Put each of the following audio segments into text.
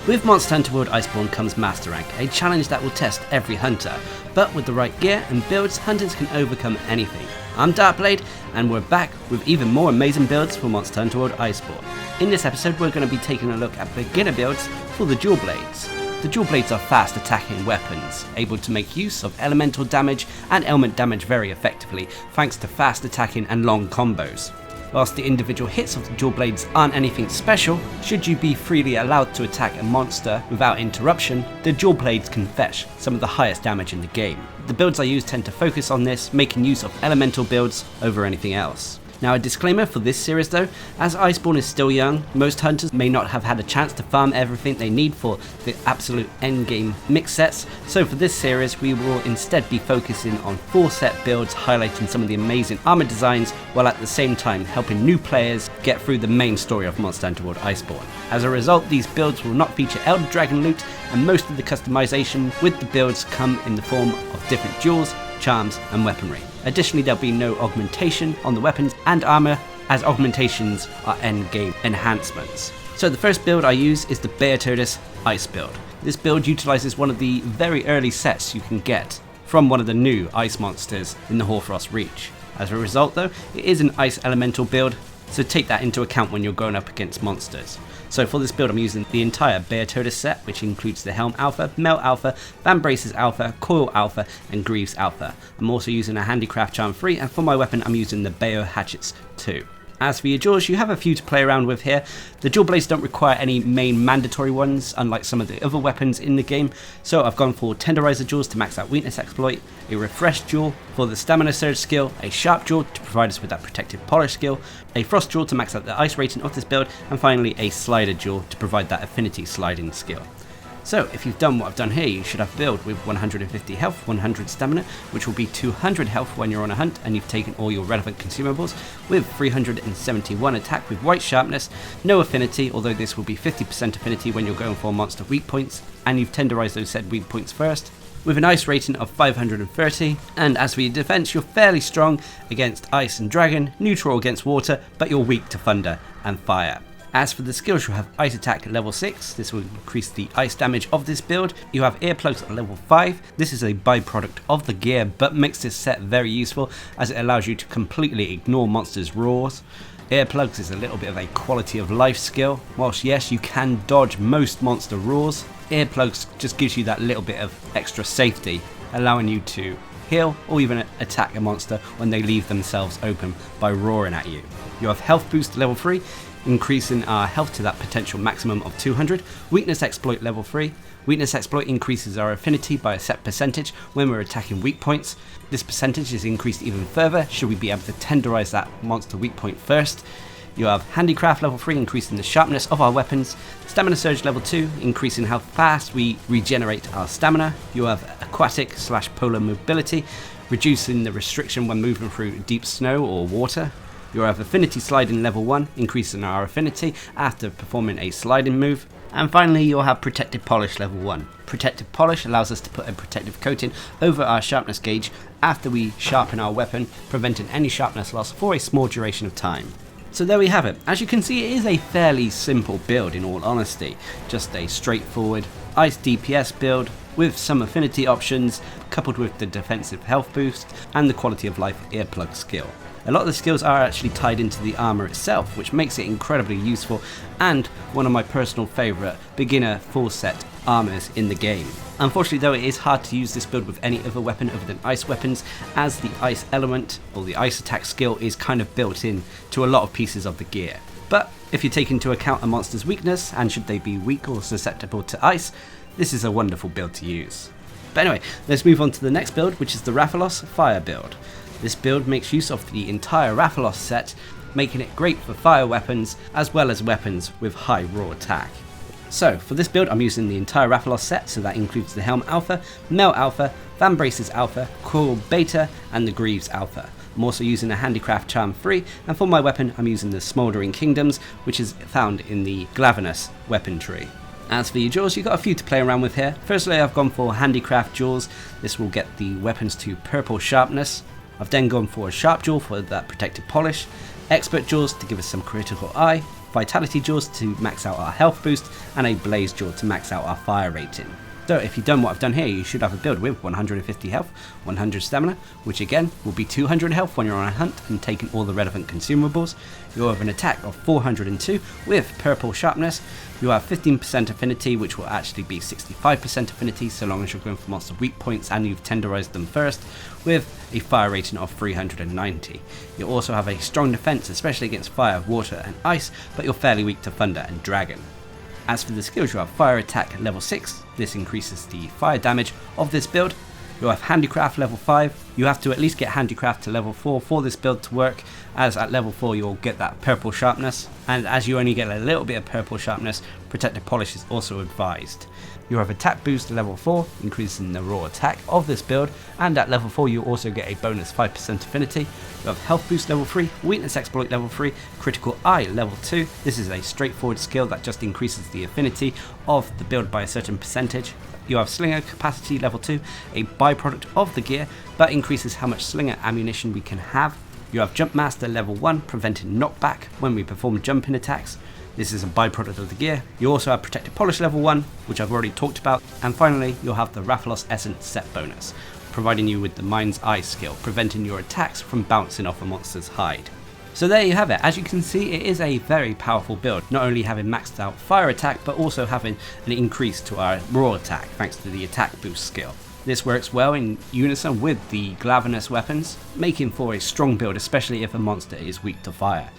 With Monster Hunter World Iceborne comes Master Rank, a challenge that will test every hunter, but with the right gear and builds, hunters can overcome anything. I'm Darcblade, and we're back with even more amazing builds for Monster Hunter World Iceborne. In this episode we're going to be taking a look at beginner builds for the dual blades. The dual blades are fast attacking weapons, able to make use of elemental damage and element damage very effectively thanks to fast attacking and long combos. Whilst the individual hits of the dual blades aren't anything special, should you be freely allowed to attack a monster without interruption, the dual blades can fetch some of the highest damage in the game. The builds I use tend to focus on this, making use of elemental builds over anything else. Now a disclaimer for this series though, as Iceborne is still young, most hunters may not have had a chance to farm everything they need for the absolute endgame mix sets, so for this series we will instead be focusing on full set builds highlighting some of the amazing armor designs while at the same time helping new players get through the main story of Monster Hunter World Iceborne. As a result, these builds will not feature Elder Dragon loot, and most of the customization with the builds come in the form of different jewels, charms and weaponry. Additionally, there'll be no augmentation on the weapons and armor, as augmentations are endgame enhancements. So the first build I use is the BEOTODUS Ice build. This build utilizes one of the very early sets you can get from one of the new ice monsters in the Hoarfrost Reach. As a result though, it is an ice elemental build, so take that into account when you're going up against monsters. So for this build I'm using the entire BEOTODUS set, which includes the Helm Alpha, Melt Alpha, Vambraces Alpha, Coil Alpha and Greaves Alpha. I'm also using a Handicraft Charm 3, and for my weapon I'm using the Beo Hatchets 2. As for your jaws, you have a few to play around with here. The dual blades don't require any main mandatory ones, unlike some of the other weapons in the game, so I've gone for Tenderizer jaws to max out weakness exploit, a refresh jaw for the stamina surge skill, a sharp jaw to provide us with that protective polish skill, a frost jaw to max out the ice rating of this build, and finally a slider jaw to provide that affinity sliding skill. So if you've done what I've done here, you should have a build with 150 health, 100 stamina, which will be 200 health when you're on a hunt and you've taken all your relevant consumables, with 371 attack with white sharpness, no affinity, although this will be 50% affinity when you're going for monster weak points, and you've tenderized those said weak points first, with an ice rating of 530, and as for your defense, you're fairly strong against ice and dragon, neutral against water, but you're weak to thunder and fire. As for the skills, you'll have Ice Attack at level 6, this will increase the ice damage of this build. You have Earplugs at level 5, this is a byproduct of the gear but makes this set very useful as it allows you to completely ignore monsters' roars. Earplugs is a little bit of a quality of life skill. Whilst yes, you can dodge most monster roars, Earplugs just gives you that little bit of extra safety, allowing you to heal or even attack a monster when they leave themselves open by roaring at you. You have Health Boost level 3, increasing our health to that potential maximum of 200, Weakness Exploit level 3. Weakness Exploit increases our affinity by a set percentage when we're attacking weak points. This percentage is increased even further should we be able to tenderize that monster weak point first. You have Handicraft level 3, increasing the sharpness of our weapons. Stamina Surge level 2, increasing how fast we regenerate our stamina. You have Aquatic / Polar Mobility, reducing the restriction when moving through deep snow or water. You have Affinity Sliding level 1, increasing our affinity after performing a sliding move. And finally you'll have Protective Polish level 1. Protective Polish allows us to put a protective coating over our sharpness gauge after we sharpen our weapon, preventing any sharpness loss for a small duration of time. So there we have it. As you can see, it is a fairly simple build in all honesty. Just a straightforward ice DPS build with some affinity options coupled with the defensive health boost and the quality of life earplug skill. A lot of the skills are actually tied into the armor itself, which makes it incredibly useful and one of my personal favourite beginner full set armors in the game. Unfortunately though, it is hard to use this build with any other weapon other than ice weapons, as the ice element or the ice attack skill is kind of built in to a lot of pieces of the gear. But if you take into account a monster's weakness and should they be weak or susceptible to ice, this is a wonderful build to use. But anyway, let's move on to the next build, which is the RATHALOS Fire build. This build makes use of the entire RATHALOS set, making it great for fire weapons as well as weapons with high raw attack. So for this build I'm using the entire RATHALOS set, so that includes the Helm Alpha, Melt Alpha, Vambraces Alpha, Coil Beta and the Greaves Alpha. I'm also using a Handicraft Charm 3, and for my weapon I'm using the Smouldering Kingdoms, which is found in the Glavenus weapon tree. As for your jaws, you've got a few to play around with here. Firstly I've gone for Handicraft jaws, this will get the weapons to purple sharpness. I've then gone for a sharp jaw for that protective polish, expert jaws to give us some critical eye, Vitality Jaws to max out our health boost, and a Blaze Jaw to max out our fire rating. So if you've done what I've done here, you should have a build with 150 health, 100 stamina, which again will be 200 health when you're on a hunt and taking all the relevant consumables. You'll have an attack of 402 with purple sharpness. You'll have 15% affinity, which will actually be 65% affinity so long as you're going for monster weak points and you've tenderized them first, with a fire rating of 390. You'll also have a strong defense, especially against fire, water and ice, but you're fairly weak to thunder and dragon. As for the skills, you have Fire Attack level 6, this increases the fire damage of this build. You'll have Handicraft level 5, you have to at least get Handicraft to level 4 for this build to work, as at level 4 you'll get that purple sharpness, and as you only get a little bit of purple sharpness, Protective Polish is also advised. You have Attack Boost level 4, increasing the raw attack of this build, and at level 4 you also get a bonus 5% affinity. You have Health Boost level 3, Weakness Exploit level 3, Critical Eye level 2. This is a straightforward skill that just increases the affinity of the build by a certain percentage. You have Slinger Capacity level 2, a byproduct of the gear, but increases how much slinger ammunition we can have. You have Jump Master level 1, preventing knockback when we perform jumping attacks. This is a byproduct of the gear. You also have Protective Polish level 1, which I've already talked about. And finally, you'll have the RATHALOS Essence set bonus, providing you with the Mind's Eye skill, preventing your attacks from bouncing off a monster's hide. So there you have it. As you can see, it is a very powerful build, not only having maxed out fire attack, but also having an increase to our raw attack thanks to the attack boost skill. This works well in unison with the Glavenus weapons, making for a strong build, especially if a monster is weak to fire.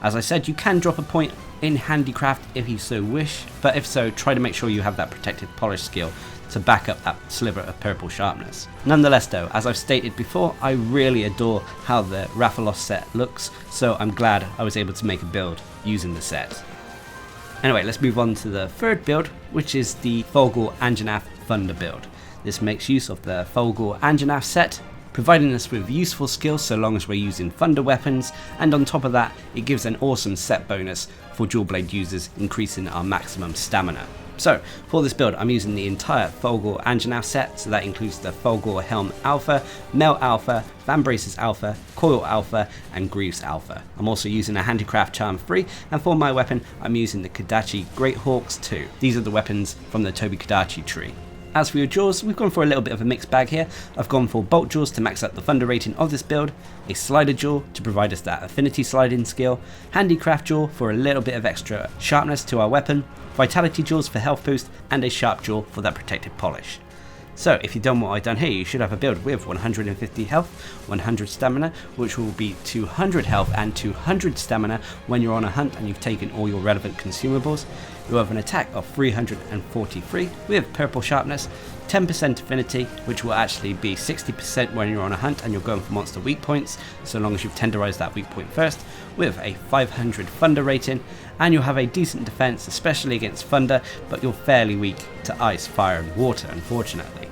As I said, you can drop a point in Handicraft if you so wish, but if so, try to make sure you have that Protective Polish skill to back up that sliver of purple sharpness. Nonetheless though, as I've stated before, I really adore how the RATHALOS set looks, so I'm glad I was able to make a build using the set. Anyway, let's move on to the third build, which is the FULGUR Anjanath Thunder build. This makes use of the FULGUR Anjanath set, providing us with useful skills so long as we're using thunder weapons, and on top of that it gives an awesome set bonus for dual blade users, increasing our maximum stamina. So for this build I'm using the entire FULGUR Anjanath set, so that includes the FULGUR Helm Alpha, Mel Alpha, Vambraces Alpha, Coil Alpha and Greaves Alpha. I'm also using a Handicraft Charm 3, and for my weapon I'm using the Kodachi Great Hawks 2. These are the weapons from the Tobi Kodachi tree. As for your jaws, we've gone for a little bit of a mixed bag here. I've gone for bolt jaws to max out the thunder rating of this build, a slider jaw to provide us that affinity sliding skill, handicraft jaw for a little bit of extra sharpness to our weapon, vitality jaws for health boost, and a sharp jaw for that protective polish. So if you've done what I've done here, you should have a build with 150 health, 100 stamina, which will be 200 health and 200 stamina when you're on a hunt and you've taken all your relevant consumables. You'll have an attack of 343 with purple sharpness, 10% affinity, which will actually be 60% when you're on a hunt and you're going for monster weak points, so long as you've tenderized that weak point first, with a 500 thunder rating, and you'll have a decent defense, especially against thunder, but you're fairly weak to ice, fire and water, unfortunately.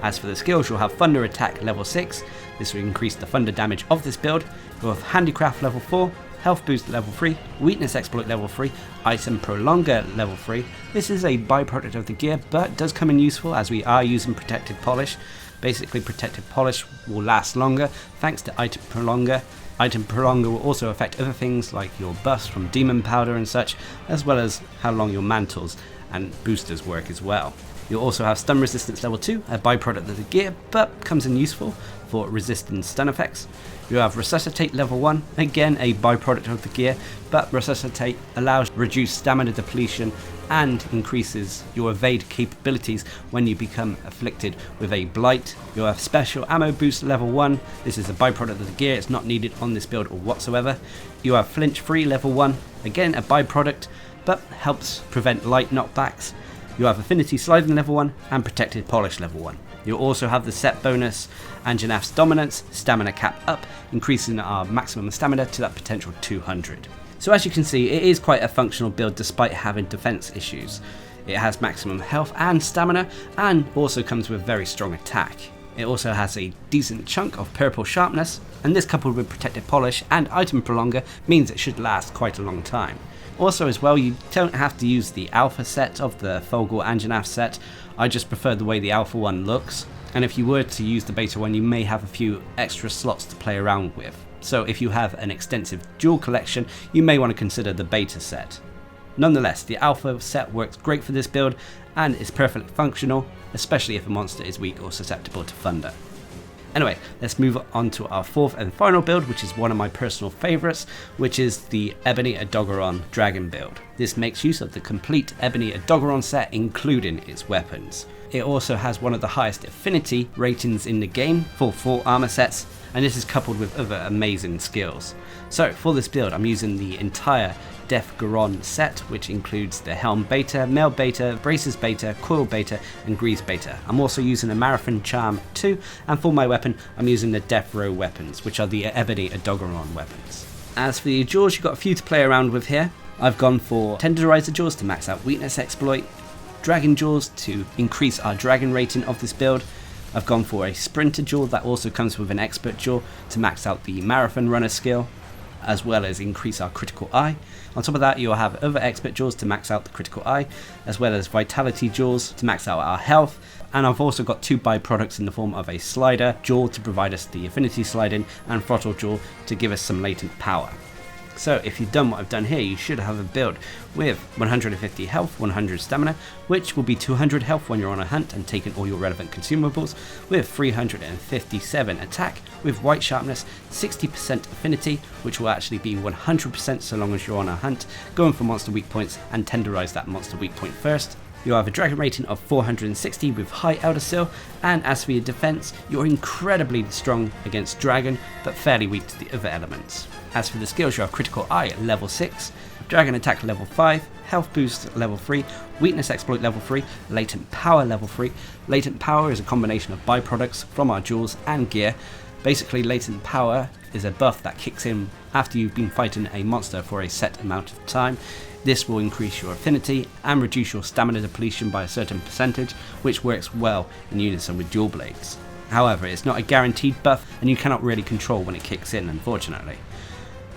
As for the skills, you'll have Thunder Attack level 6, this will increase the thunder damage of this build. You'll have Handicraft level 4, Health Boost level 3, Weakness Exploit level 3, Item Prolonger level 3. This is a byproduct of the gear, but does come in useful as we are using Protective Polish. Basically, Protective Polish will last longer thanks to Item Prolonger. Item Prolonger will also affect other things like your buffs from Demon Powder and such, as well as how long your mantles and boosters work as well. You'll also have Stun Resistance level 2, a byproduct of the gear, but comes in useful for resisting stun effects. You have Resuscitate level 1, again a byproduct of the gear, but Resuscitate allows reduced stamina depletion and increases your evade capabilities when you become afflicted with a blight. You'll have Special Ammo Boost level 1, this is a byproduct of the gear, it's not needed on this build whatsoever. You have Flinch Free level 1, again a byproduct, but helps prevent light knockbacks. You have Affinity Sliding level 1 and Protected Polish level 1. You'll also have the set bonus Anjanath's Dominance, Stamina Cap Up, increasing our maximum stamina to that potential 200. So as you can see, it is quite a functional build despite having defense issues. It has maximum health and stamina, and also comes with very strong attack. It also has a decent chunk of purple sharpness, and this coupled with Protective Polish and Item Prolonger means it should last quite a long time. Also as well, you don't have to use the alpha set of the FULGUR Anjanath set. I just prefer the way the alpha one looks, and if you were to use the beta one you may have a few extra slots to play around with. so if you have an extensive jewel collection, you may want to consider the beta set. Nonetheless, the alpha set works great for this build and is perfectly functional, especially if a monster is weak or susceptible to thunder. Anyway, let's move on to our fourth and final build, which is one of my personal favourites, which is the Ebony Odogaron Dragon build. This makes use of the complete Ebony Odogaron set, including its weapons. It also has one of the highest affinity ratings in the game for full armor sets, and this is coupled with other amazing skills. So for this build, I'm using the entire Def Garon set, which includes the Helm Beta, Mail Beta, Braces Beta, Coil Beta, and Grease Beta. I'm also using a Marathon Charm too, and for my weapon, I'm using the Death Row weapons, which are the Ebony Odogaron weapons. As for the jaws, you've got a few to play around with here. I've gone for Tenderizer jaws to max out weakness exploit, Dragon jaws to increase our dragon rating of this build. I've gone for a Sprinter jaw that also comes with an Expert jaw to max out the Marathon Runner skill, as well as increase our critical eye. On top of that, you'll have other expert jaws to max out the critical eye, as well as vitality jaws to max out our health. And I've also got two byproducts in the form of a slider jaw to provide us the affinity sliding, and throttle jaw to give us some latent power. So if you've done what I've done here, you should have a build with 150 health, 100 stamina, which will be 200 health when you're on a hunt and taking all your relevant consumables, with 357 attack, with white sharpness, 60% affinity, which will actually be 100% so long as you're on a hunt, going for monster weak points and tenderize that monster weak point first. You have a dragon rating of 460 with high Elder Seal, and as for your defense, you're incredibly strong against dragon, but fairly weak to the other elements. As for the skills, you have critical eye at level 6, dragon attack level 5, health boost level 3, weakness exploit level 3, latent power level 3. Latent power is a combination of byproducts from our jewels and gear. Basically, latent power is a buff that kicks in after you've been fighting a monster for a set amount of time. This will increase your affinity and reduce your stamina depletion by a certain percentage, which works well in unison with dual blades. However, it's not a guaranteed buff and you cannot really control when it kicks in, unfortunately.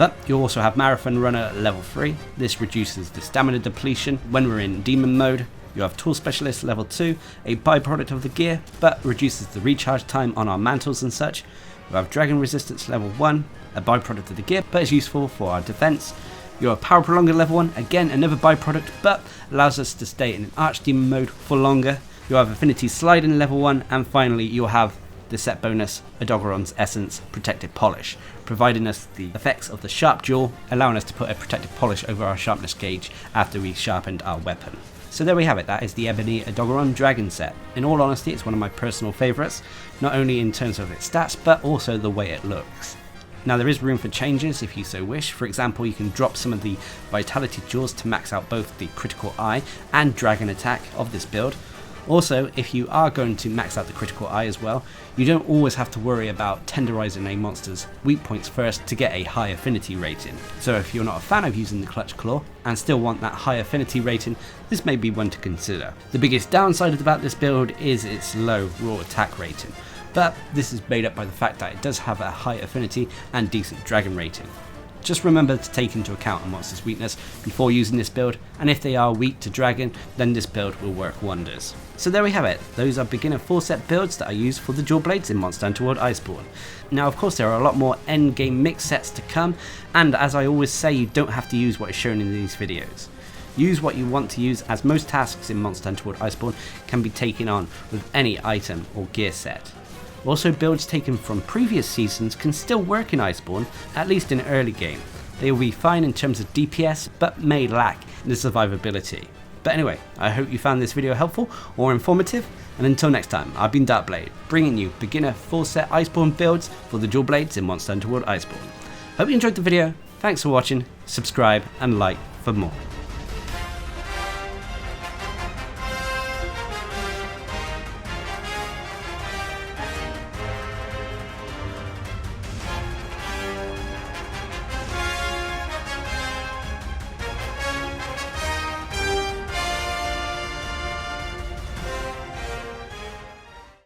But you also have Marathon Runner level 3. This reduces the stamina depletion when we're in demon mode. You have Tool Specialist level 2, a byproduct of the gear, but reduces the recharge time on our mantles and such. You have Dragon Resistance level 1, a byproduct of the gear, but is useful for our defense. You have Power Prolonger level 1, again another byproduct, but allows us to stay in Archdemon mode for longer. You have Affinity Sliding level 1, and finally you'll have the set bonus Odogaron's Essence Protective Polish, providing us the effects of the Sharp Jaw, allowing us to put a protective polish over our sharpness gauge after we sharpened our weapon. So there we have it, that is the Ebony Odogaron Dragon set. In all honesty, it's one of my personal favourites, not only in terms of its stats, but also the way it looks. Now there is room for changes if you so wish. For example, you can drop some of the vitality jaws to max out both the critical eye and dragon attack of this build. Also, if you are going to max out the critical eye as well, you don't always have to worry about tenderizing a monster's weak points first to get a high affinity rating. So if you're not a fan of using the Clutch Claw and still want that high affinity rating, this may be one to consider. The biggest downside about this build is its low raw attack rating, but this is made up by the fact that it does have a high affinity and decent dragon rating. Just remember to take into account a monster's weakness before using this build, and if they are weak to dragon, then this build will work wonders. So there we have it, those are beginner full set builds that I use for the dual blades in Monster Hunter World Iceborne. Now of course there are a lot more end game mix sets to come, and as I always say, you don't have to use what is shown in these videos. Use what you want to use, as most tasks in Monster Hunter World Iceborne can be taken on with any item or gear set. Also, builds taken from previous seasons can still work in Iceborne, at least in early game. They will be fine in terms of DPS, but may lack in the survivability. But anyway, I hope you found this video helpful or informative, and until next time, I've been Darcblade, bringing you beginner full set Iceborne builds for the dual blades in Monster Hunter World Iceborne. Hope you enjoyed the video, thanks for watching, subscribe and like for more.